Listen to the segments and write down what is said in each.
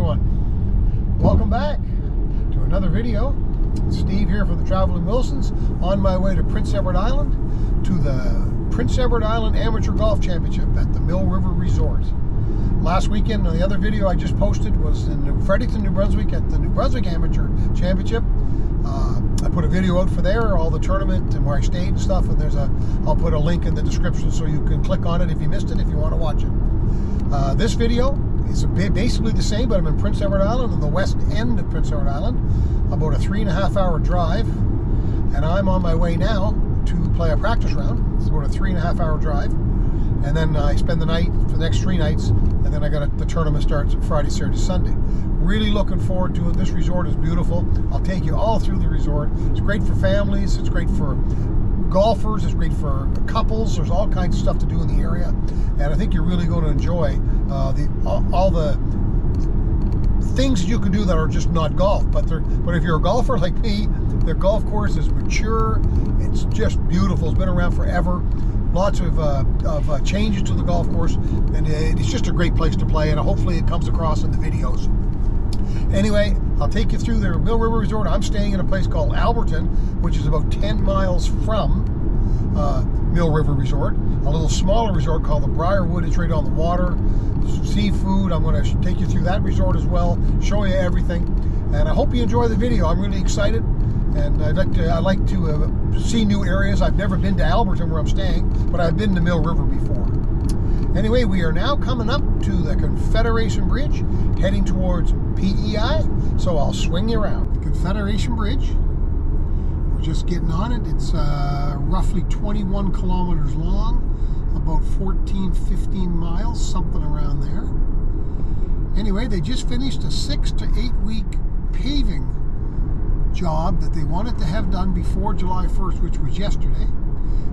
everyone, welcome back to another video. Steve here from the Traveling Wilsons, on my way to Prince Edward Island, to the Prince Edward Island Amateur Golf Championship at the Mill River Resort. Last weekend, the other video I just posted was in Fredericton, New Brunswick at the New Brunswick Amateur Championship. I put a video out for there, all the tournament and where I stayed and stuff, and I'll put a link in the description so you can click on it if you missed it, if you want to watch it. This video is basically the same, but I'm in Prince Edward Island, on the west end of Prince Edward Island, about a 3.5 hour drive, and I'm on my way now to play a practice round. It's about a 3.5 hour drive, and then I spend the night for the next 3 nights, and then the tournament starts Friday, Saturday, Sunday. Really looking forward to it. This resort is beautiful. I'll take you all through the resort. It's great for families. It's great for golfers. It's great for couples. There's all kinds of stuff to do in the area, and I think you're really going to enjoy all the things that you can do that are just not golf. But if you're a golfer like me, their golf course is mature. It's just beautiful. It's been around forever. Lots of changes to the golf course, and it's just a great place to play, and hopefully it comes across in the videos. Anyway, I'll take you through the Mill River Resort. I'm staying in a place called Alberton, which is about 10 miles from Mill River Resort. A little smaller resort called the Brierwood. It's right on the water. Seafood. I'm going to take you through that resort as well, show you everything, and I hope you enjoy the video. I'm really excited, and I'd like to see new areas. I've never been to Alberton where I'm staying, but I've been to Mill River before. Anyway, we are now coming up to the Confederation Bridge, heading towards PEI, so I'll swing you around. The Confederation Bridge, we're just getting on it. It's roughly 21 kilometers long, about 15 miles, something around there. Anyway, they just finished a 6 to 8 week paving job that they wanted to have done before July 1st, which was yesterday,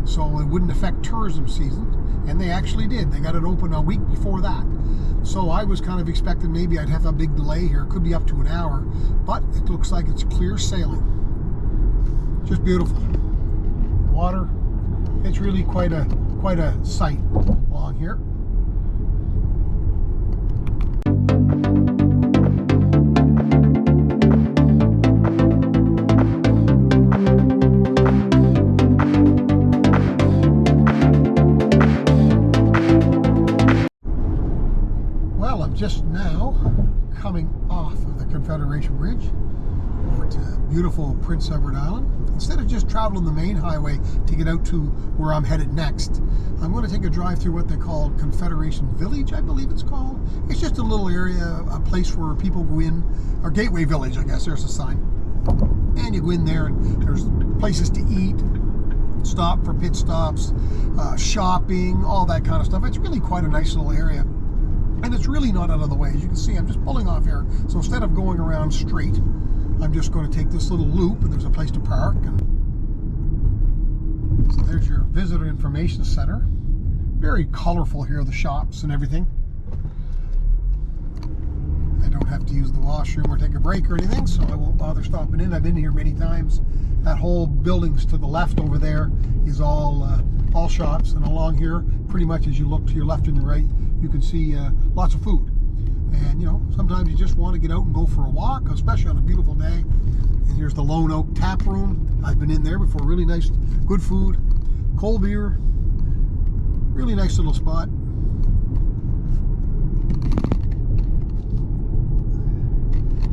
so it wouldn't affect tourism season, and they actually did. They got it open a week before that. So I was kind of expecting maybe I'd have a big delay here. It could be up to an hour, but it looks like it's clear sailing. Just beautiful. Water. It's really quite a sight along here. Well, I'm just now coming off of the Confederation Bridge over to beautiful Prince Edward Island. Instead of just traveling the main highway to get out to where I'm headed next, I'm going to take a drive through what they call Confederation Village, I believe it's called. It's just a little area, a place where people go in, or Gateway Village, I guess, there's a sign. And you go in there and there's places to eat, stop for pit stops, shopping, all that kind of stuff. It's really quite a nice little area. And it's really not out of the way. As you can see, I'm just pulling off here. So instead of going around straight, I'm just going to take this little loop, and there's a place to park. And so there's your visitor information center. Very colorful here, the shops and everything. I don't have to use the washroom or take a break or anything, so I won't bother stopping in. I've been here many times. That whole building's to the left over there is all shops, and along here, pretty much as you look to your left and your right, you can see lots of food. And, you know, sometimes you just want to get out and go for a walk, especially on a beautiful day. And here's the Lone Oak Tap Room. I've been in there before. Really nice, good food, cold beer. Really nice little spot.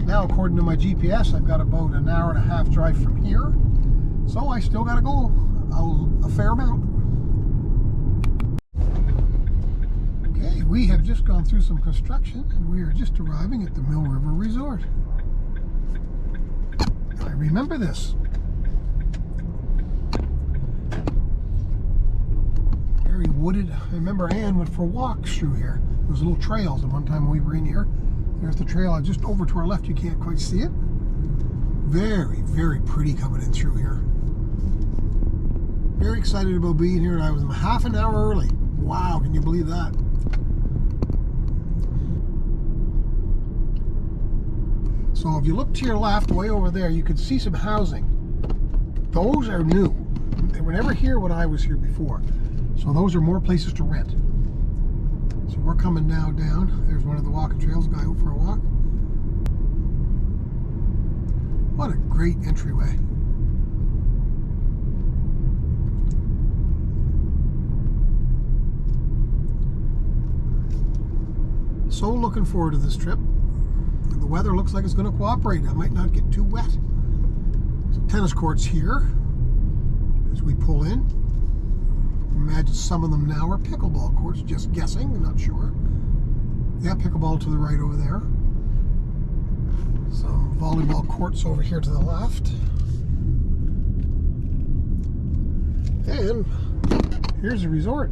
Now, according to my GPS, I've got about an hour and a half drive from here. So I still got to go a fair amount. We have just gone through some construction, and we are just arriving at the Mill River Resort. I remember this. Very wooded. I remember Ann went for walks through here. There was little trails at one time when we were in here. There's the trail just over to our left. You can't quite see it. Very, very pretty coming in through here. Very excited about being here, and I was half an hour early. Wow, can you believe that? So if you look to your left, way over there, you can see some housing. Those are new. They were never here when I was here before. So those are more places to rent. So we're coming now down. There's one of the walking trails, guy out for a walk. great entryway. So looking forward to this trip. And the weather looks like it's going to cooperate. I might not get too wet. So tennis courts here as we pull in. Imagine some of them now are pickleball courts. Just guessing, I'm not sure. Yeah, pickleball to the right over there. Some volleyball courts over here to the left. And here's the resort.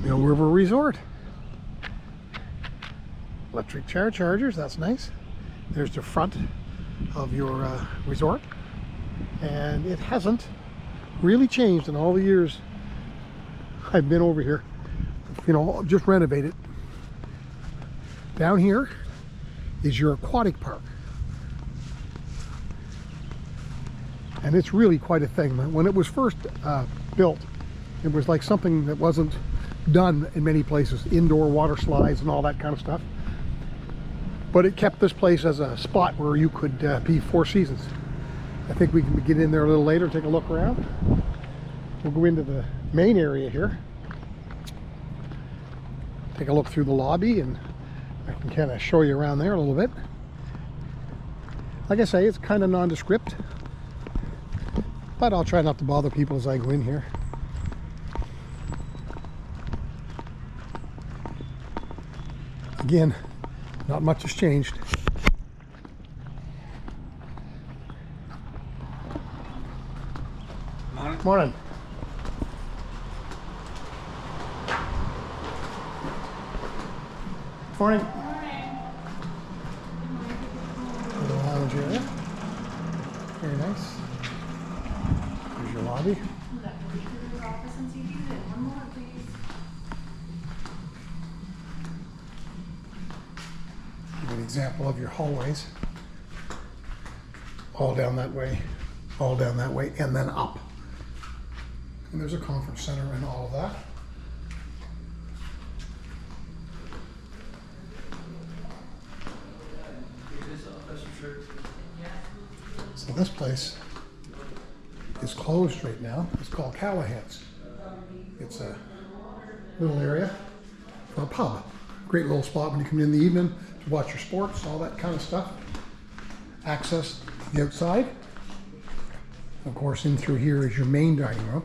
Mill River Resort. Electric chair chargers, that's nice. There's the front of your resort. And it hasn't really changed in all the years I've been over here. You know, just renovated. Down here is your aquatic park. And it's really quite a thing. When it was first built, it was like something that wasn't done in many places. Indoor water slides and all that kind of stuff. But it kept this place as a spot where you could be 4 seasons. I think we can get in there a little later, take a look around. We'll go into the main area here. Take a look through the lobby, and I can kind of show you around there a little bit. Like I say, it's kind of nondescript, but I'll try not to bother people as I go in here. Again, not much has changed. Morning. Morning. Morning. Little lounge area. Very nice. Here's your lobby. Give an example of your hallways. All down that way, all down that way, and then up. And there's a conference center and all of that. So this place is closed right now. It's called Callahan's. It's a little area for a pub. Great little spot when you come in the evening to watch your sports, all that kind of stuff. Access to the outside. Of course, in through here is your main dining room.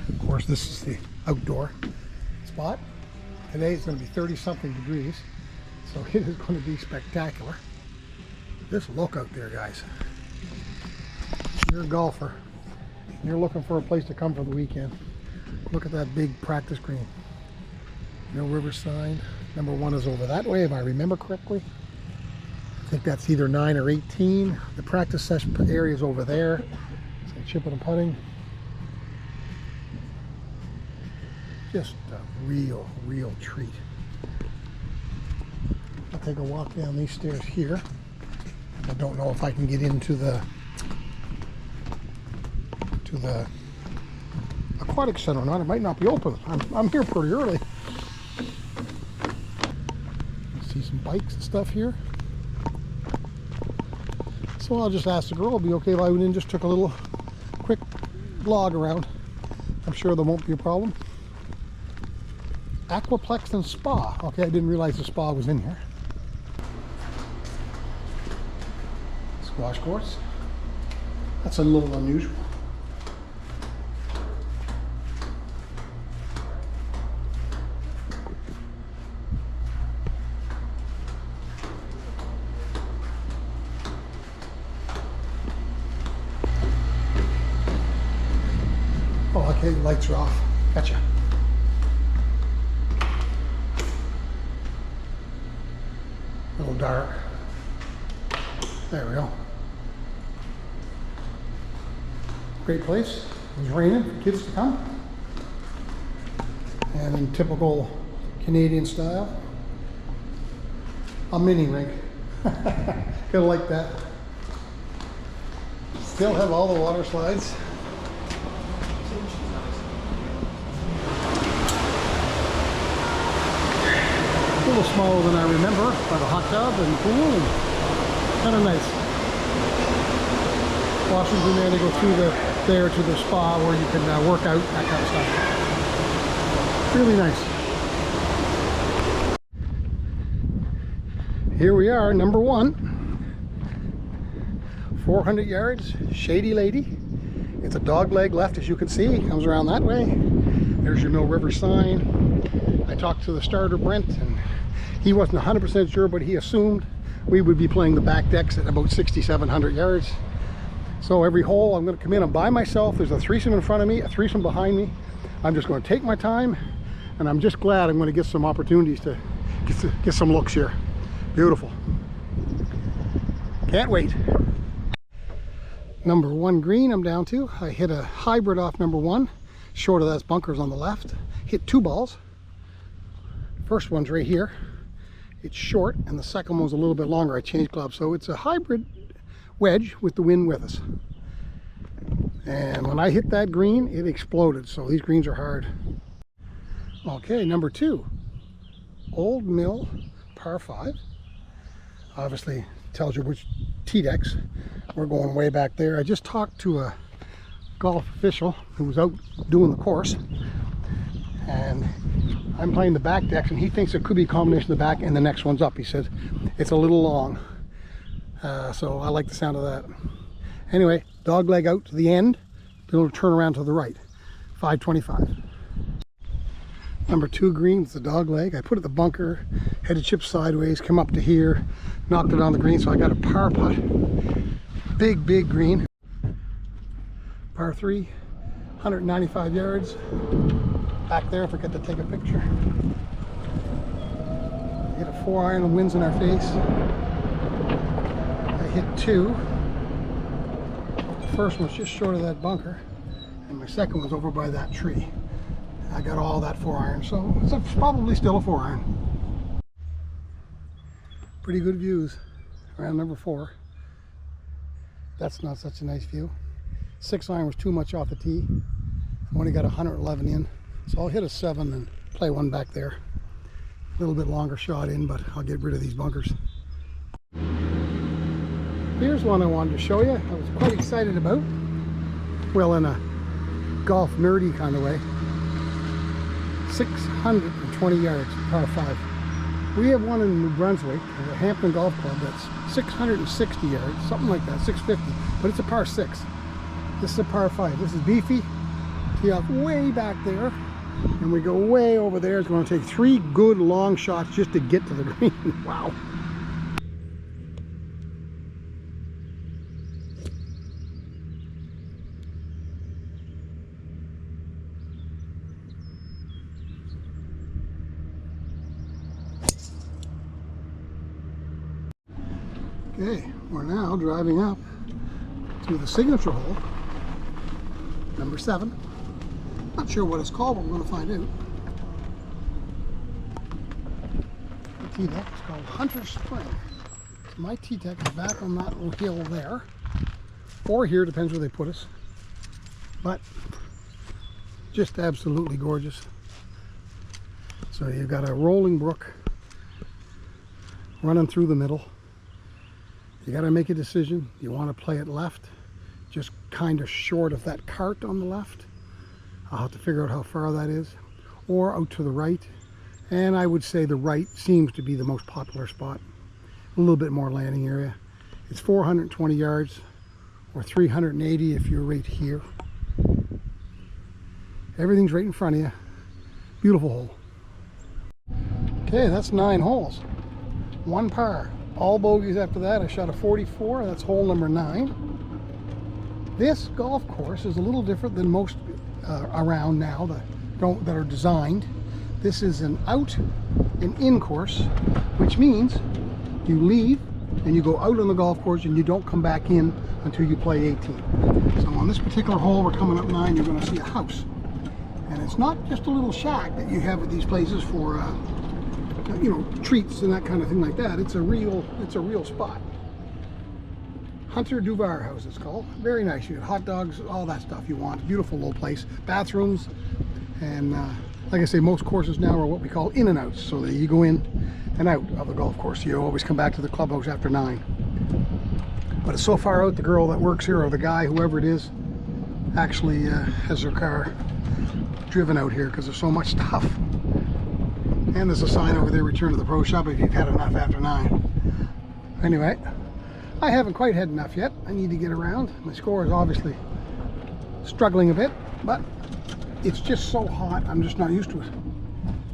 Of course, this is the outdoor spot. Today it's going to be 30-something degrees, so it is going to be spectacular. This look out there, guys. You're a golfer. You're looking for a place to come for the weekend. Look at that big practice green. Mill River sign. Number 1 is over that way, if I remember correctly. I think that's either 9 or 18. The practice session area is over there. So chipping and putting. Just a real treat. I'll take a walk down these stairs here. I don't know if I can get into the aquatic center or not. It might not be open. I'm here pretty early. See some bikes and stuff here. So I'll just ask the girl, it'll be okay if I went in and just took a little quick vlog around. I'm sure there won't be a problem. Aquaplex and Spa. Okay, I didn't realize the spa was in here. Squash courts. That's a little unusual. Oh, okay, the lights are off. Gotcha. A little dark. There we go. Great place. It was raining for kids to come. And in typical Canadian style, a mini rink. Gotta like that. still have all the water slides. A little smaller than I remember, but a hot tub and pool and kind of nice. Washrooms in there, they go through there to the spa where you can work out, that kind of stuff. Really nice. Here we are, number 1. 400 yards, Shady Lady. It's a dog leg left, as you can see. Comes around that way. There's your Mill River sign. I talked to the starter, Brent, and he wasn't 100% sure, but he assumed we would be playing the back decks at about 6,700 yards. So every hole I'm going to come in and by myself. There's a threesome in front of me, a threesome behind me. I'm just going to take my time, and I'm just glad I'm going to get some opportunities to get some looks here. Beautiful. Can't wait. Number 1 green I'm down to. I hit a hybrid off number 1. Short of that bunkers on the left. Hit 2 balls. First one's right here. It's short, and the second one's a little bit longer. I changed clubs, so it's a hybrid wedge with the wind with us. And when I hit that green, it exploded. So these greens are hard. Okay, number 2. Old Mill par 5. Obviously tells you which tee decks. We're going way back there. I just talked to a golf official who was out doing the course, and I'm playing the back decks, and he thinks it could be a combination of the back and the next one's up. He said it's a little long, so I like the sound of that. Anyway, dog leg out to the end, it'll turn around to the right. 525. Number 2 green is the dog leg. I put it the bunker, had to chip sideways, come up to here, knocked it on the green, so I got a par putt. Big green. Par 3, 195 yards. Back there, forget to take a picture. Hit a 4-iron and winds in our face. I hit 2. The first one's just short of that bunker, and my second one's over by that tree. I got all that 4-iron, so it's probably still a 4-iron. Pretty good views around number 4. That's not such a nice view. 6-iron was too much off the tee. I only got 111 in, so I'll hit a 7 and play one back there. A little bit longer shot in, but I'll get rid of these bunkers. Here's one I wanted to show you. I was quite excited about. Well, in a golf nerdy kind of way. 620 yards, par 5. We have one in New Brunswick, the Hampton Golf Club, that's 660 yards, something like that, 650, but it's a par 6. This is a par 5. This is beefy. Tee off way back there, and we go way over there. It's going to take 3 good long shots just to get to the green. Wow. Okay, we're now driving up to the signature hole, number 7. Not sure what it's called, but we're going to find out. The tee deck is called Hunter's Spring. So my tee deck is back on that little hill there, or here, depends where they put us. But just absolutely gorgeous. So you've got a rolling brook running through the middle. You got to make a decision. You want to play it left, just kind of short of that cart on the left. I'll have to figure out how far that is, or out to the right. And I would say the right seems to be the most popular spot. A little bit more landing area. It's 420 yards, or 380 if you're right here. Everything's right in front of you. Beautiful hole. Okay, that's 9 holes. 1 par. All bogeys after that. I shot a 44. That's hole number 9. This golf course is a little different than most around now that are designed. This is an out and in course, which means you leave and you go out on the golf course and you don't come back in until you play 18. So on this particular hole, we're coming up 9, you're going to see a house. And it's not just a little shack that you have at these places for you know, treats and that kind of thing like that. It's a real spot. Hunter Duvar House it's called. Very nice. You got hot dogs, all that stuff you want. Beautiful little place. Bathrooms, and like I say, most courses now are what we call in and outs. So that you go in and out of the golf course. You always come back to the clubhouse after 9. But it's so far out, the girl that works here, or the guy, whoever it is, actually has her car driven out here because there's so much stuff. And there's a sign over there, return to the pro shop if you've had enough after 9. Anyway, I haven't quite had enough yet. I need to get around. My score is obviously struggling a bit, but it's just so hot, I'm just not used to it.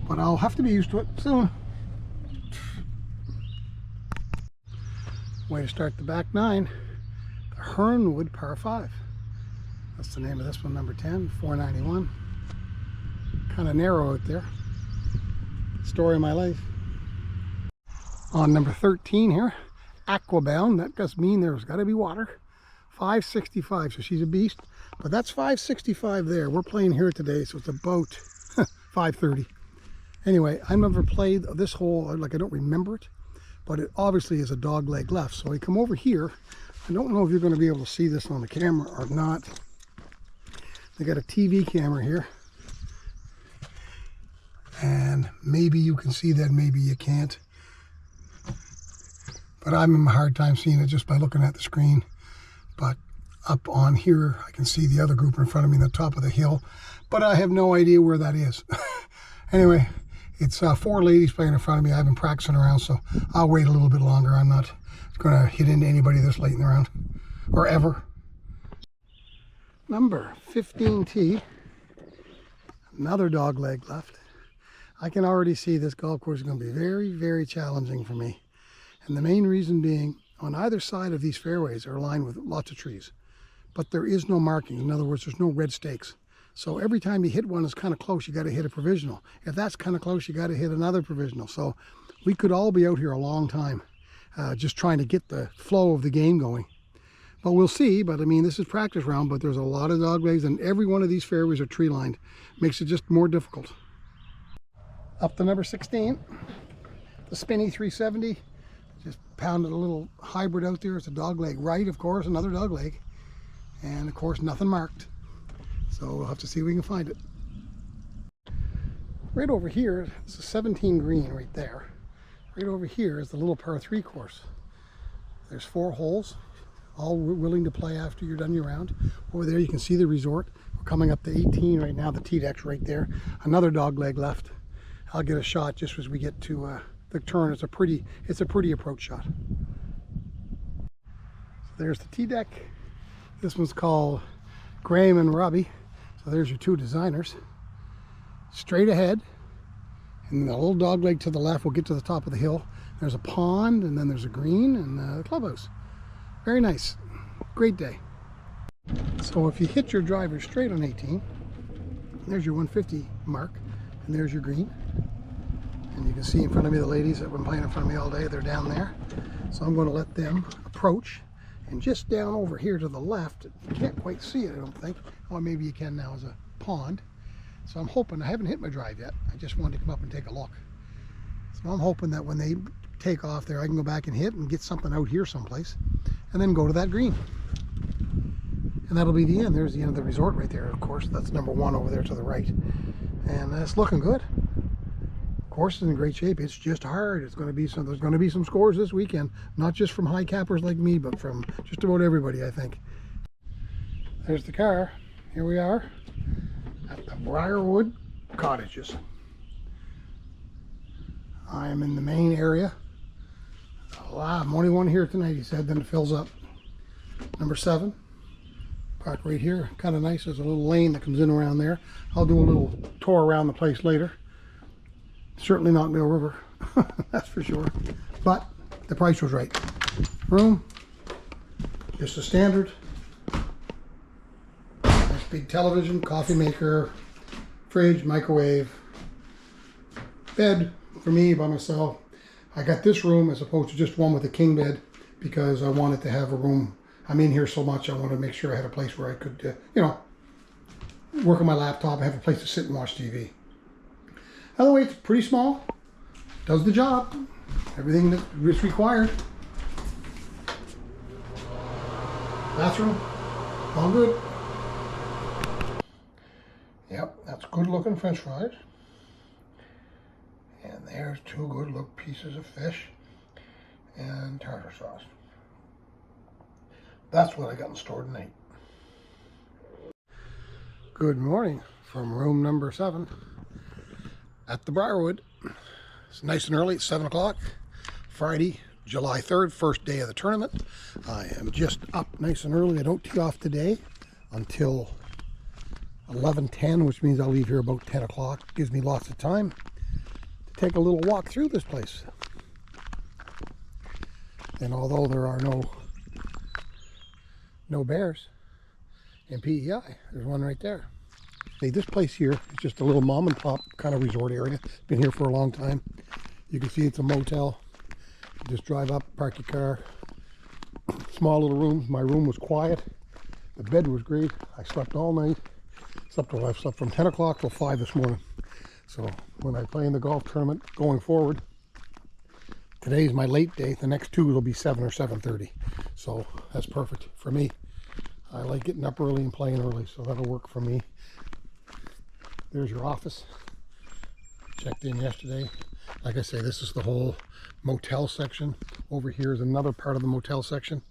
But I'll have to be used to it soon. Way to start the back 9. The Hernwood Par 5. That's the name of this one, number 10, 491. Kind of narrow out there. Story of my life. On number 13 here, Aquabound. That does mean there's got to be water. 565, so she's a beast. But that's 565 there. We're playing here today, so it's about 530. Anyway, I've never played this hole, like I don't remember it. But it obviously is a dog leg left. So I come over here. I don't know if you're going to be able to see this on the camera or not. They got a TV camera here. And maybe you can see that, maybe you can't. But I'm having a hard time seeing it just by looking at the screen. But up on here, I can see the other group in front of me on the top of the hill. But I have no idea where that is. Anyway, it's 4 ladies playing in front of me. I've been practicing around, so I'll wait a little bit longer. I'm not going to hit into anybody this late in the round, or ever. Number 15T, another dog leg left. I can already see this golf course is going to be very, very challenging for me. And the main reason being, on either side of these fairways are lined with lots of trees. But there is no marking. In other words, there's no red stakes. So every time you hit one that's kind of close, you got to hit a provisional. If that's kind of close, you got to hit another provisional. So we could all be out here a long time just trying to get the flow of the game going. But we'll see. But I mean, this is practice round, but there's a lot of dog legs, and every one of these fairways are tree lined. Makes it just more difficult. Up to number 16, the Spinny 370. Just pounded a little hybrid out there. It's a dog leg right, of course, another dog leg. And of course, nothing marked. So we'll have to see if we can find it. Right over here, it's a 17 green right there. Right over here is the little par 3 course. There's 4 holes, all willing to play after you're done your round. Over there you can see the resort. We're coming up to 18 right now. The tee deck's right there. Another dog leg left. I'll get a shot just as we get to the turn. It's a pretty approach shot. So there's the tee deck. This one's called Graham and Robbie. So there's your 2 designers. Straight ahead, and the little dog leg to the left will get to the top of the hill. There's a pond, and then there's a green and a clubhouse. Very nice. Great day. So if you hit your driver straight on 18, there's your 150 mark, and there's your green. And you can see in front of me the ladies that have been playing in front of me all day. They're down there. So I'm going to let them approach. And just down over here to the left, you can't quite see it, I don't think. Or maybe you can now, as a pond. So I'm hoping, I haven't hit my drive yet. I just wanted to come up and take a look. So I'm hoping that when they take off there, I can go back and hit and get something out here someplace. And then go to that green. And that'll be the end. There's the end of the resort right there, of course. That's number 1 over there to the right. And it's looking good. Course is in great shape. It's just hard. There's going to be some scores this weekend, not just from high cappers like me, but from just about everybody, I think. There's the car. Here we are at the Brierwood cottages. I am in the main area. I'm only one here tonight, he said, then it fills up. Number 7, park right here. Kind of nice. There's a little lane that comes in around there. I'll do a little tour around the place later. Certainly not Mill River, that's for sure. But the price was right. Room, just a standard. Nice big television, coffee maker, fridge, microwave, bed for me by myself. I got this room as opposed to just one with a king bed because I wanted to have a room. I'm in here so much, I wanted to make sure I had a place where I could, work on my laptop and have a place to sit and watch TV. Otherwise, it's pretty small, does the job, everything that is required. Bathroom, all good. Yep, that's good looking French fries. And there's two good look pieces of fish and tartar sauce. That's what I got in store tonight. Good morning from room number 7 at the Brierwood. It's nice and early, it's 7 o'clock, Friday, July 3rd, first day of the tournament. I am just up nice and early. I don't tee off today until 11:10, which means I'll leave here about 10 o'clock. Gives me lots of time to take a little walk through this place. And although there are no bears in PEI, there's one right there. Hey, this place here is just a little mom and pop kind of resort area. It's been here for a long time. You can see it's a motel. You just drive up, park your car. Small little rooms. My room was quiet. The bed was great. I slept all night. I slept from 10 o'clock till 5 this morning. So when I play in the golf tournament going forward, today's my late day. The next two will be 7 or 7:30. So that's perfect for me. I like getting up early and playing early, so that'll work for me. There's your office. Checked in yesterday. Like I say, this is the whole motel section. Over here is another part of the motel section.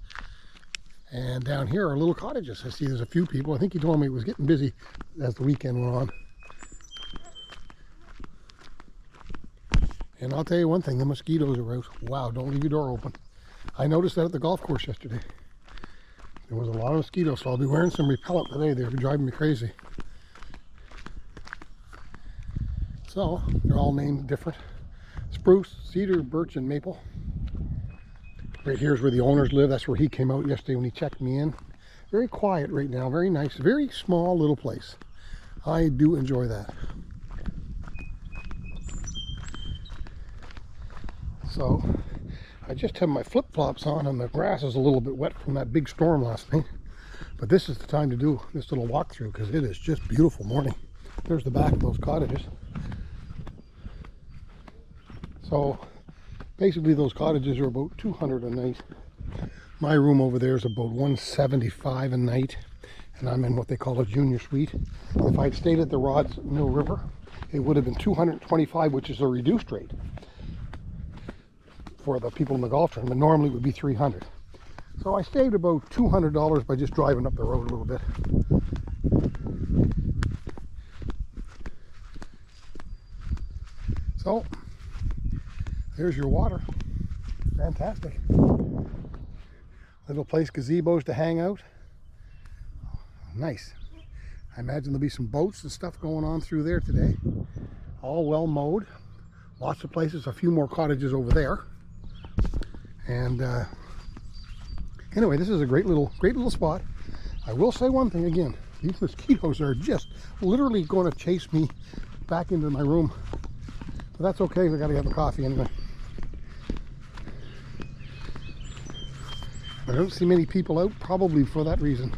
And down here are little cottages. I see there's a few people. I think he told me it was getting busy as the weekend went on. And I'll tell you one thing, the mosquitoes are out. Wow, don't leave your door open. I noticed that at the golf course yesterday. There was a lot of mosquitoes, so I'll be wearing some repellent today. They're driving me crazy. So, they're all named different. Spruce, cedar, birch, and maple. Right here's where the owners live. That's where he came out yesterday when he checked me in. Very quiet right now, very nice, very small little place. I do enjoy that. So, I just have my flip-flops on and the grass is a little bit wet from that big storm last night. But this is the time to do this little walkthrough because it is just beautiful morning. There's the back of those cottages. So basically those cottages are about $200 a night. My room over there is about $175 a night, and I'm in what they call a junior suite. If I'd stayed at the Rods Mill River, it would have been $225, which is a reduced rate for the people in the golf tournament. Normally it would be $300. So I saved about $200 by just driving up the road a little bit. So there's your water. Fantastic. Little place, gazebos to hang out. Nice. I imagine there'll be some boats and stuff going on through there today. All well mowed. Lots of places, a few more cottages over there. And anyway, this is a great little spot. I will say one thing again. These mosquitoes are just literally going to chase me back into my room. But that's okay, I gotta have a coffee anyway. I don't see many people out, probably for that reason.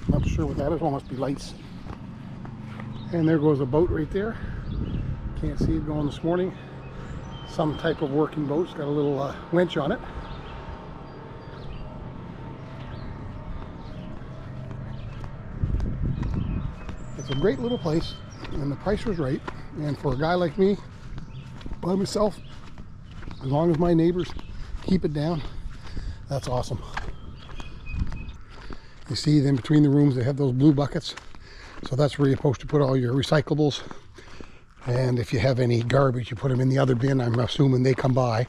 Not sure what that is. Well, must be lights. And there goes a boat right there. Can't see it going this morning. Some type of working boat. It's got a little winch on it. It's a great little place, and the price was right. And for a guy like me, by myself, as long as my neighbors keep it down, that's awesome. You see them between the rooms, they have those blue buckets. So that's where you're supposed to put all your recyclables. And if you have any garbage, you put them in the other bin. I'm assuming they come by.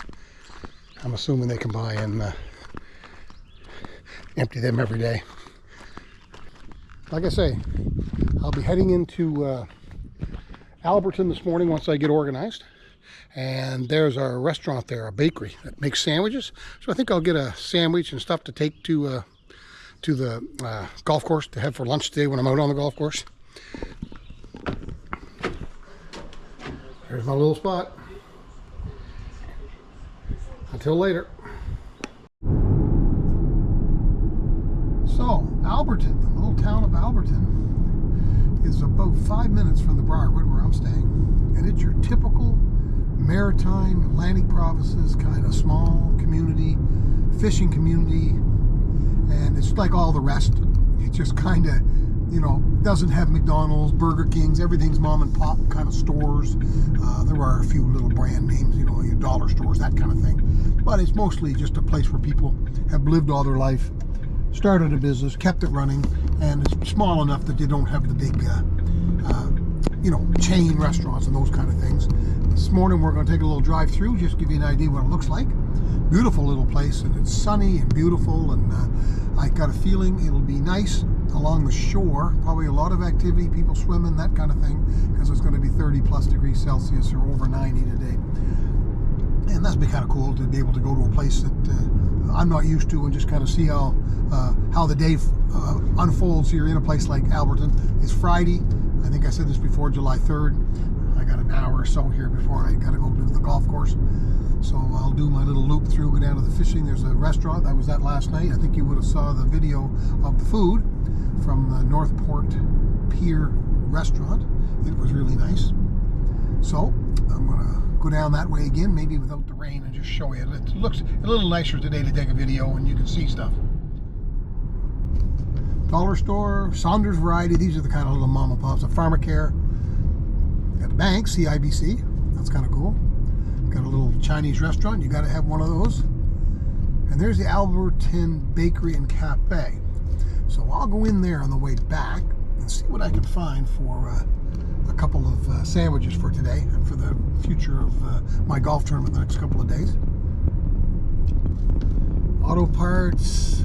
And empty them every day. Like I say, I'll be heading into Alberton this morning once I get organized. And there's a restaurant there, a bakery that makes sandwiches. So I think I'll get a sandwich and stuff to take to the golf course to have for lunch today when I'm out on the golf course. There's my little spot. Until later. So, Alberton, the little town of Alberton, is about 5 minutes from the Brierwood where I'm staying. And it's your typical maritime Atlantic provinces kind of small community, fishing community. and it's like all the rest. It just kind of, doesn't have McDonald's, Burger Kings, everything's mom and pop kind of stores. There are a few little brand names, your dollar stores, that kind of thing. But it's mostly just a place where people have lived all their life, started a business, kept it running, and it's small enough that they don't have the big, chain restaurants and those kind of things. This morning we're going to take a little drive through, just give you an idea what it looks like. Beautiful little place, and it's sunny and beautiful, and I got a feeling it'll be nice along the shore. Probably a lot of activity, people swimming, that kind of thing, because it's going to be 30 plus degrees Celsius or over 90 today. And that'd be kind of cool to be able to go to a place that I'm not used to and just kind of see how the day unfolds here in a place like Alberton. It's Friday. I think I said this before, July 3rd. I got an hour or so here before I got to go to the golf course. So I'll do my little loop through, go down to the fishing. There's a restaurant. I was at last night. I think you would have saw the video of the food from the Northport PEI restaurant. It was really nice. So I'm going to go down that way again, maybe without the rain, and just show you. It looks a little nicer today to take a video and you can see stuff. Dollar store, Saunders Variety. These are the kind of little mom and pops. A Pharmacare. Got the bank, CIBC. That's kind of cool. Got a little Chinese restaurant. You got to have one of those. And there's the Alberton Bakery and Cafe. So I'll go in there on the way back and see what I can find for a couple of sandwiches for today and for the future of my golf tournament the next couple of days. Auto parts.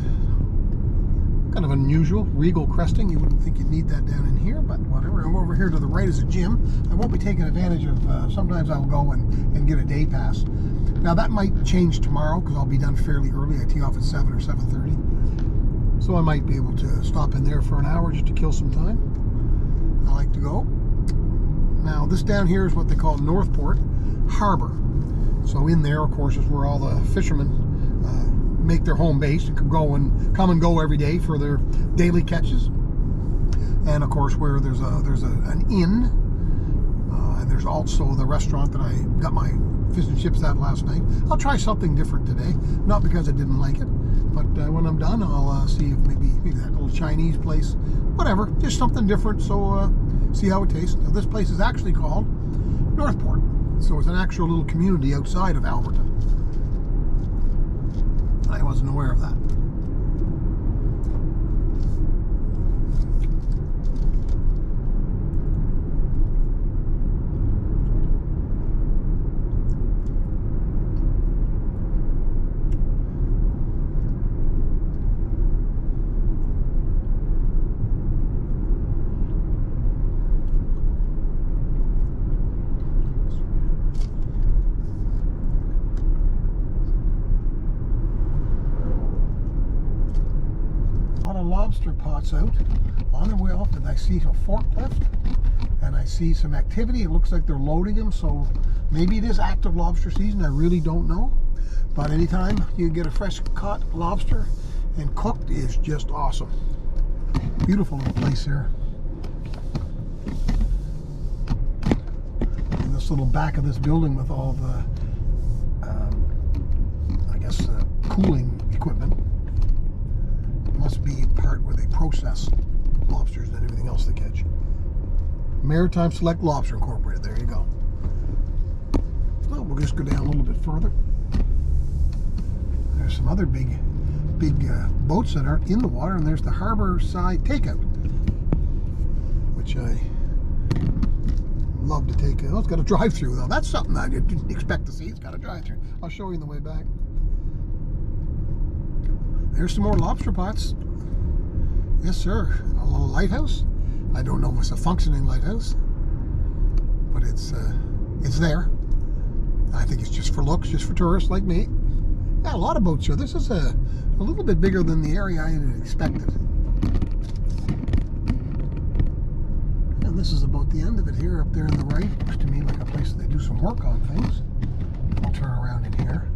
Kind of unusual. Regal cresting. You wouldn't think you'd need that down in here, but whatever. And over here to the right is a gym. I won't be taking advantage of, sometimes I'll go and get a day pass. Now that might change tomorrow because I'll be done fairly early. I tee off at 7 or 7:30. So I might be able to stop in there for an hour just to kill some time. I like to go. Now this down here is what they call Northport Harbor. So in there, of course, is where all the fishermen make their home base and come and go every day for their daily catches. And of course, where there's an inn, and there's also the restaurant that I got my fish and chips at last night. I'll try something different today, not because I didn't like it, but when I'm done, I'll see if maybe that little Chinese place, whatever, just something different. So see how it tastes. Now, this place is actually called Northport, so it's an actual little community outside of Alberton. I wasn't aware of that. Lobster pots out. On their way off, I see a forklift and I see some activity. It looks like they're loading them, so maybe it is active lobster season. I really don't know, but anytime you get a fresh caught lobster and cooked is just awesome. Beautiful little place here. And this little back of this building with all the cooling equipment must be a part where they process lobsters and everything else they catch. Maritime Select Lobster Incorporated. There you go. So we'll just go down a little bit further. There's some other big boats that aren't in the water, and there's the harbor side takeout, which I love to take. Oh, it's got a drive-through though. That's something I didn't expect to see. It's got a drive-through. I'll show you on the way back. There's some more lobster pots. Yes, sir. A little lighthouse. I don't know if it's a functioning lighthouse, but it's there. I think it's just for looks, just for tourists like me. Yeah, a lot of boats here. This is a little bit bigger than the area I had expected. And this is about the end of it here. Up there on the right, looks to me like a place that they do some work on things. I'll turn around in here.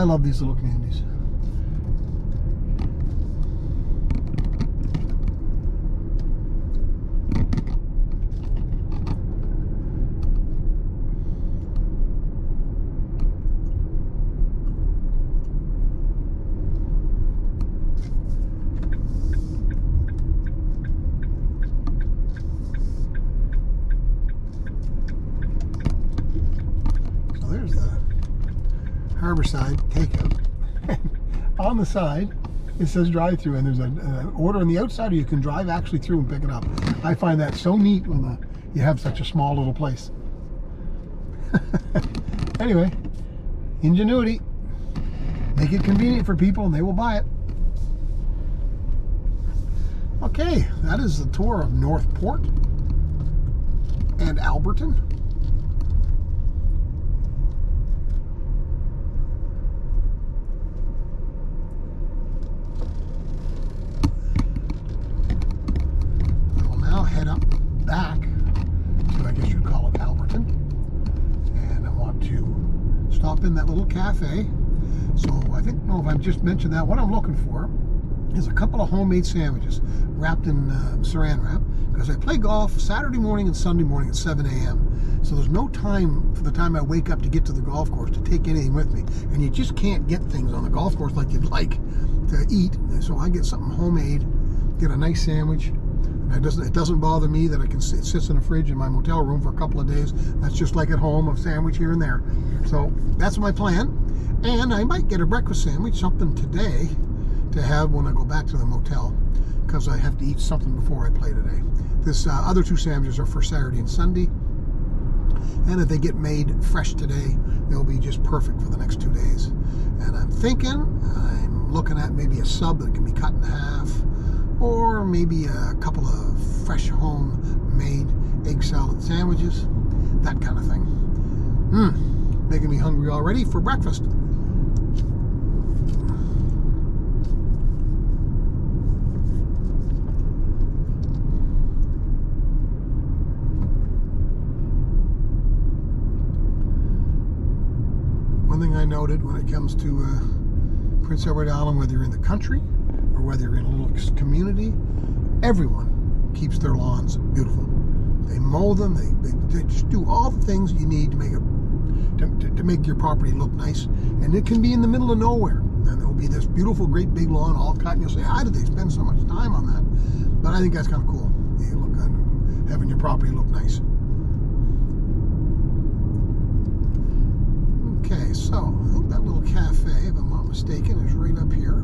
I love these little communities. There's the Harborside takeout. On the side, it says drive-through, and there's an order on the outside, or you can drive actually through and pick it up. I find that so neat when you have such a small little place. Anyway, ingenuity. Make it convenient for people, and they will buy it. Okay, that is the tour of Northport and Alberton. Head up back to, I guess you'd call it, Alberton, and I want to stop in that little cafe. So I know if I've just mentioned that, what I'm looking for is a couple of homemade sandwiches wrapped in saran wrap, because I play golf Saturday morning and Sunday morning at 7 a.m. So there's no time for the time I wake up to get to the golf course to take anything with me, and you just can't get things on the golf course like you'd like to eat. So I get something homemade, get a nice sandwich. It doesn't bother me that it sits in a fridge in my motel room for a couple of days. That's just like at home, a sandwich here and there. So that's my plan. And I might get a breakfast sandwich, something today, to have when I go back to the motel, because I have to eat something before I play today. This other two sandwiches are for Saturday and Sunday. And if they get made fresh today, they'll be just perfect for the next 2 days. And I'm looking at maybe a sub that can be cut in half, or maybe a couple of fresh home-made egg salad sandwiches, that kind of thing. Making me hungry already for breakfast. One thing I noted when it comes to Prince Edward Island, whether you're in the country or whether you're in a little community, everyone keeps their lawns beautiful. They mow them, they just do all the things you need to make to make your property look nice. And it can be in the middle of nowhere, and there will be this beautiful, great big lawn all cut, and you'll say, how did they spend so much time on that? But I think that's kind of cool. You look good, having your property look nice. Okay, so I think that little cafe, if I'm not mistaken, is right up here.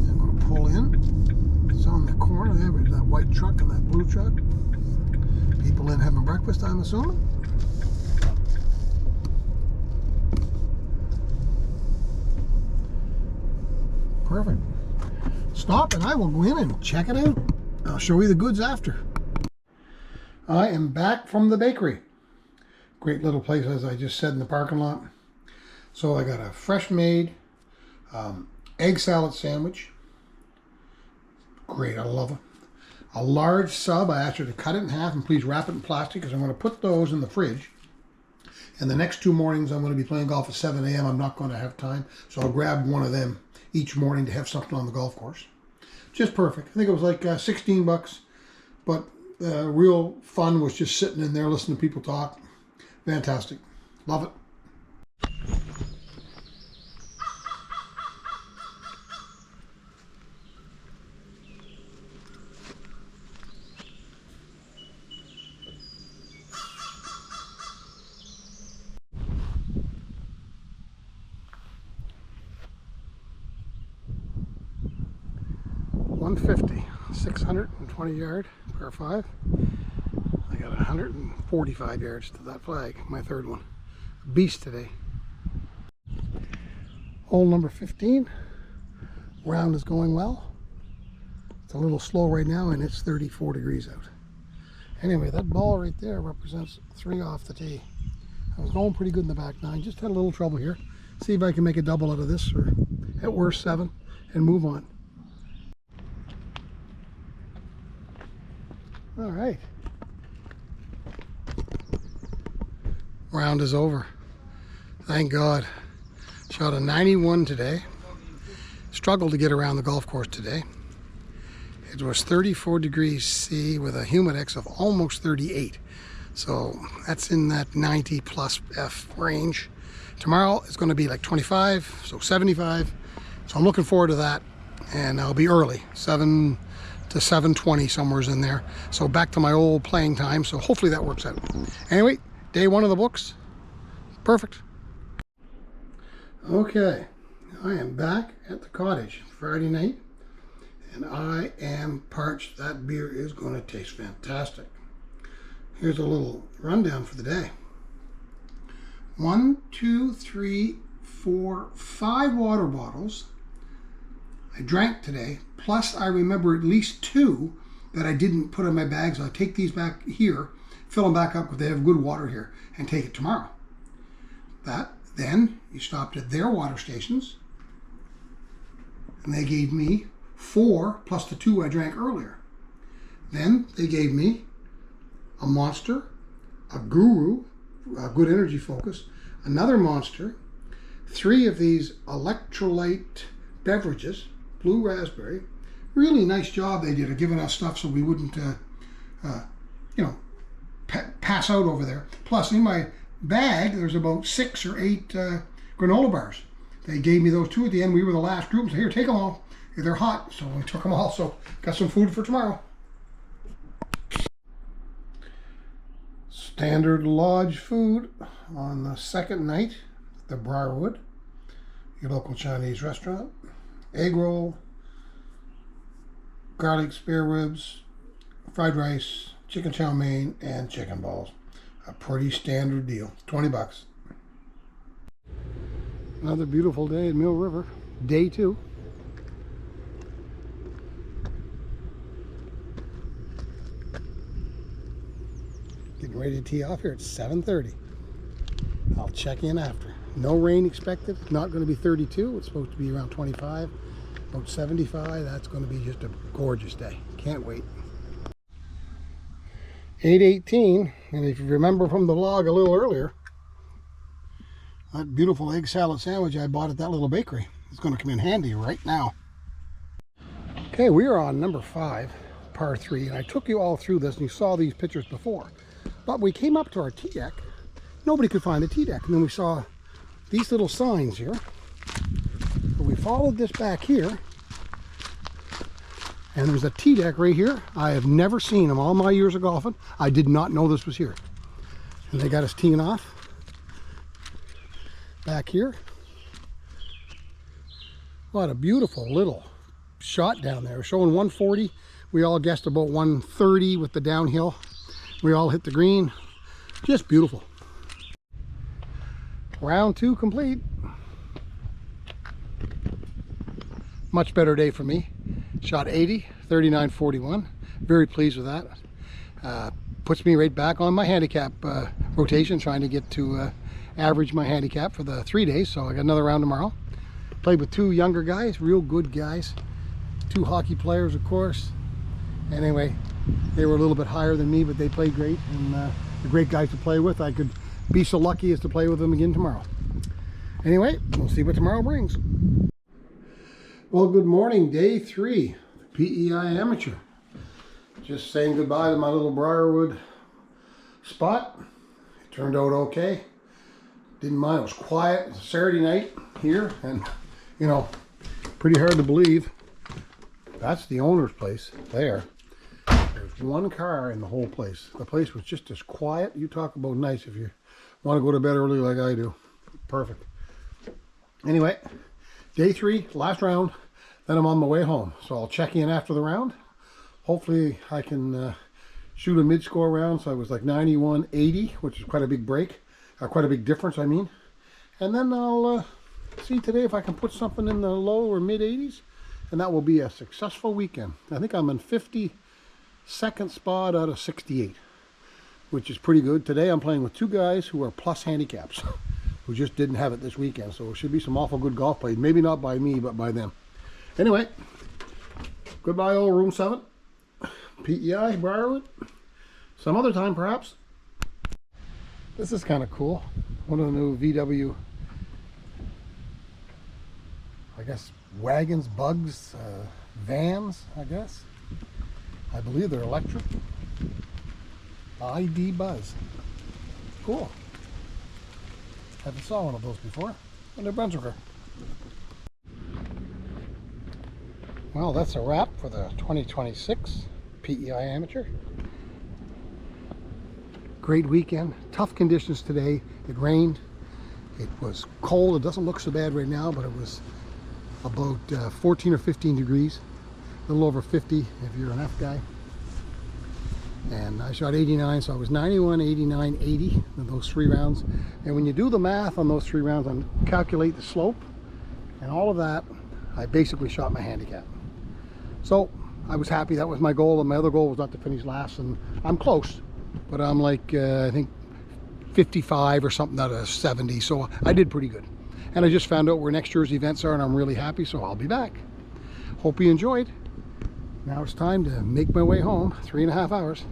I'm going to pull in. It's on the corner there with that white truck and that blue truck. People in having breakfast, I'm assuming. Perfect. Stop and I will go in and check it out. I'll show you the goods after. I am back from the bakery. Great little place, as I just said, in the parking lot. So I got a fresh made egg salad sandwich. Great, I love it. A large sub, I asked her to cut it in half and please wrap it in plastic, because I'm going to put those in the fridge. And the next 2 mornings I'm going to be playing golf at 7 a.m. I'm not going to have time, so I'll grab one of them each morning to have something on the golf course. Just perfect. I think it was like 16 bucks, but real fun was just sitting in there listening to people talk. Fantastic. Love it. $150, 620 yard, par 5. I got 145 yards to that flag, my third one. Beast today. Hole number 15. Round is going well. It's a little slow right now and it's 34 degrees out. Anyway, that ball right there represents 3 off the tee. I was going pretty good in the back 9, just had a little trouble here. See if I can make a double out of this, or at worst 7, and move on. All right. Round is over. Thank God. Shot a 91 today. Struggled to get around the golf course today. It was 34 degrees C with a humidex of almost 38. So that's in that 90 plus F range. Tomorrow it's going to be like 25, so 75. So I'm looking forward to that. And I'll be early, 7 to 7:20, somewhere's in there. So back to my old playing time. So hopefully that works out. Anyway, day 1 of the books. Perfect. Okay, I am back at the cottage Friday night. And I am parched. That beer is going to taste fantastic. Here's a little rundown for the day. 1, 2, 3, 4, 5 water bottles I drank today, plus I remember at least 2 that I didn't put in my bags. I'll take these back here, fill them back up because they have good water here, and take it tomorrow. Then you stopped at their water stations, and they gave me 4 plus the 2 I drank earlier. Then they gave me a Monster, a Guru, a Good Energy Focus, another Monster, 3 of these electrolyte beverages, blue raspberry. Really nice job they did of giving us stuff so we wouldn't, pass out over there. Plus, in my bag, there's about 6 or 8 granola bars. They gave me those 2 at the end. We were the last group. So here, take them all. They're hot, so we took them all. So got some food for tomorrow. Standard lodge food on the second night at the Brierwood, your local Chinese restaurant. Egg roll, garlic spare ribs, fried rice, chicken chow mein, and chicken balls. A pretty standard deal. 20 bucks. Another beautiful day at Mill River. Day 2. Getting ready to tee off here at 7:30. I'll check in after. No rain expected. Not going to be 32. It's supposed to be around 25. About 75. That's going to be just a gorgeous day. Can't wait. 8:18. And if you remember from the vlog a little earlier, that beautiful egg salad sandwich I bought at that little bakery is going to come in handy right now. Okay, we are on number 5, par 3. And I took you all through this and you saw these pictures before. But we came up to our tee deck. Nobody could find the tee deck. And then we saw these little signs here. So we followed this back here. And there's a tee deck right here. I have never seen them all my years of golfing. I did not know this was here. And they got us teeing off back here. What a beautiful little shot down there. Showing 140. We all guessed about 130 with the downhill. We all hit the green. Just beautiful. Round 2 complete. Much better day for me. Shot 80, 39.41. Very pleased with that. Puts me right back on my handicap rotation, trying to get to average my handicap for the 3 days. So I got another round tomorrow. Played with 2 younger guys, real good guys. 2 hockey players, of course. Anyway, they were a little bit higher than me, but they played great, and they're great guys to play with. I could be so lucky as to play with them again tomorrow. Anyway, we'll see what tomorrow brings. Well, good morning, day 3, PEI Amateur. Just saying goodbye to my little Briarwood spot. It turned out okay. Didn't mind, it was quiet. It's a Saturday night here, and pretty hard to believe. That's the owner's place there. There's 1 car in the whole place. The place was just as quiet. You talk about nice if you want to go to bed early like I do. Perfect. Anyway, day 3, last round. Then I'm on my way home. So I'll check in after the round. Hopefully I can shoot a mid-score round. So I was like 91.80, which is quite a big break. Quite a big difference, I mean. And then I'll see today if I can put something in the low or mid-80s. And that will be a successful weekend. I think I'm in 52nd spot out of 68, which is pretty good. Today I'm playing with 2 guys who are plus handicaps, who just didn't have it this weekend. So it should be some awful good golf played. Maybe not by me, but by them. Anyway, goodbye old room 7. PEI, Briarwood. Some other time perhaps. This is kind of cool. One of the new VW I guess, wagons, bugs, vans, I guess. I believe they're electric. ID Buzz. Cool. Haven't saw one of those before. A New Brunswicker. Well, that's a wrap for the 2026 PEI Amateur. Great weekend. Tough conditions today. It rained. It was cold. It doesn't look so bad right now, but it was about 14 or 15 degrees. A little over 50 if you're an F guy. And I shot 89, so I was 91, 89, 80 in those 3 rounds. And when you do the math on those 3 rounds and calculate the slope and all of that, I basically shot my handicap. So I was happy. That was my goal, and my other goal was not to finish last, and I'm close, but I'm like I think 55 or something out of 70, so I did pretty good. And I just found out where next year's events are, and I'm really happy, so I'll be back. Hope you enjoyed. Now it's time to make my way home. 3.5 hours.